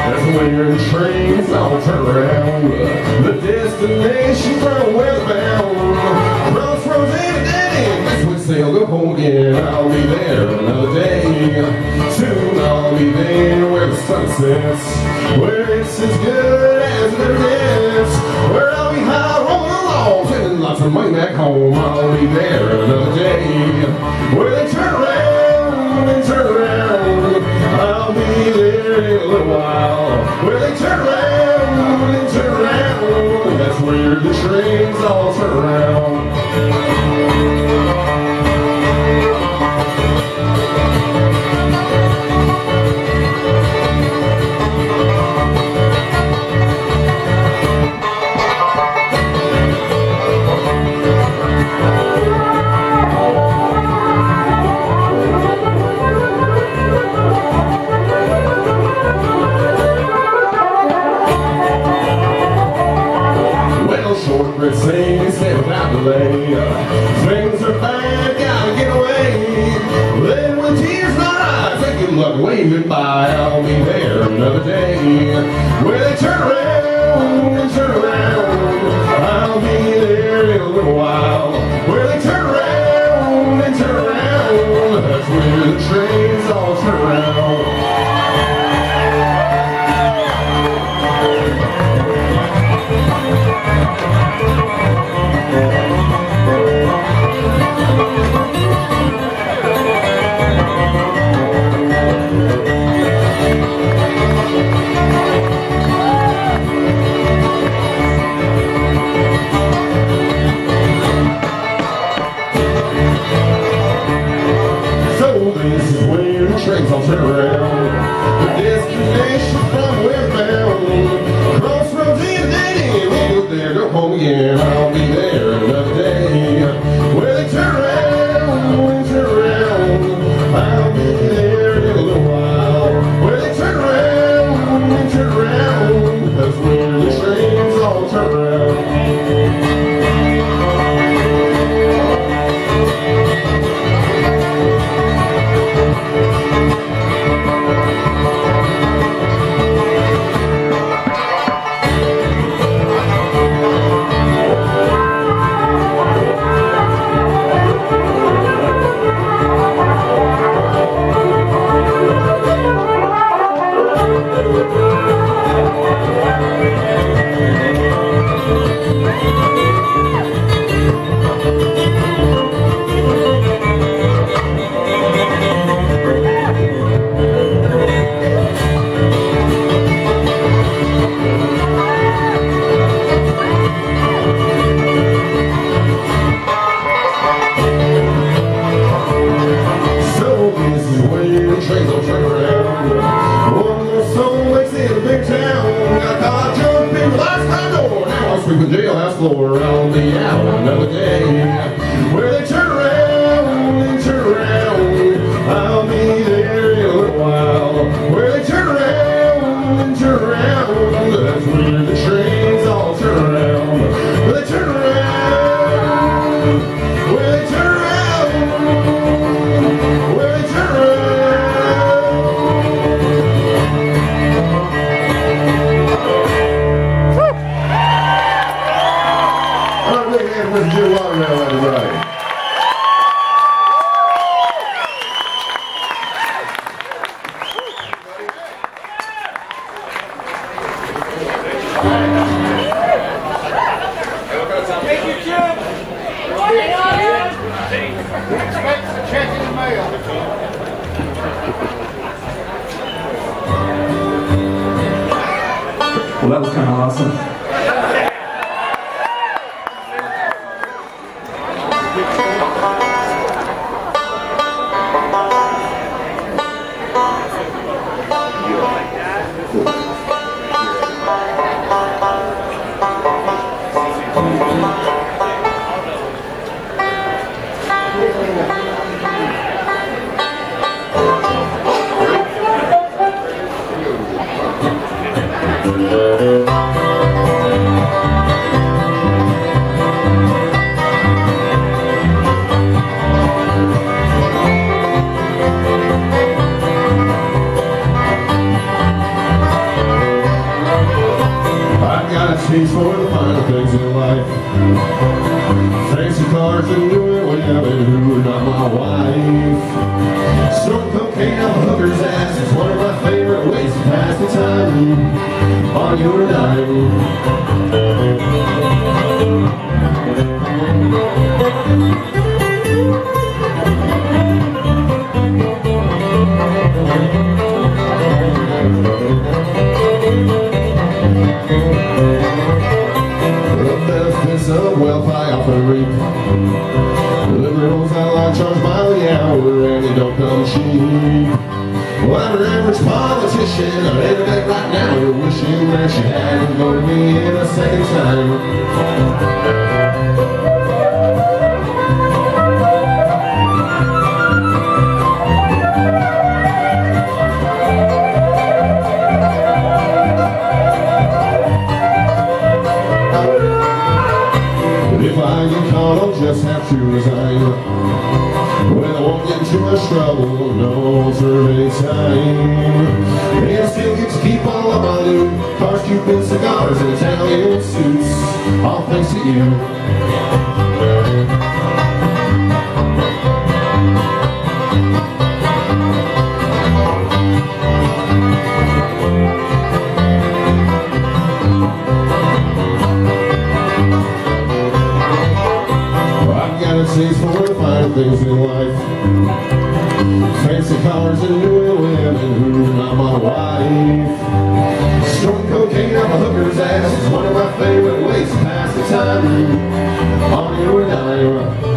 That's when the trains all turn around. The destination from where they're bound. Crossroads and dead. This would say I'll go home again. I'll be there another day. Soon I'll be there where the sun sets, where it's as good as it ever gets. Where I'll be high rolling along, sending lots of money back home. I'll be there another day. Where they turn around and turn around. I'll be there in a little while. Where they turn around and turn around. That's where the trains all turn around. Shortbread sings without delay. Things are bad, gotta get away. Then with tears in my eyes, I good luck waving by. I'll be there another day. Where they turn around and turn around. I'll be there in a little while. Where they turn around and turn around. That's where the trains all turn around. Trains all turn around. The destination from where we're bound. Crossroads in Danny. We'll go there, go home again. I'll be there another day. Where they turn around and turn around. I'll be there in a little while. Where they turn around and turn around. That's where the trains all turn around. Trains will turn around. One more song makes it a big town. Got caught jumping last time door. Now I'm sweeping jailhouse floor. I'll be out another day. Where they turn around and turn around. I'll be there in a little while. Where they turn around and turn around. That's where the trains all turn around. Where they turn around. Where they turn around. Where they turn around. Well, that was kind of awesome. on your dime. The benefits of wealth I often reap. Liberals I like charge by the hour, and they don't come cheap. Well, I'm an average politician, I'm in it right now. You're wishing that you hadn't voted me in a second time. If I get caught, I'll just have to resign. Well, I won't get into much trouble, no survey time. And I still get to keep all of my loot. Cars, Cuban cigars, and Italian suits. All thanks to you. I've got a taste for the fine things in life. Fancy cars and new women, I'm my wife. Snorting cocaine up a hooker's ass is one of my favorite ways to pass the time. On your dime.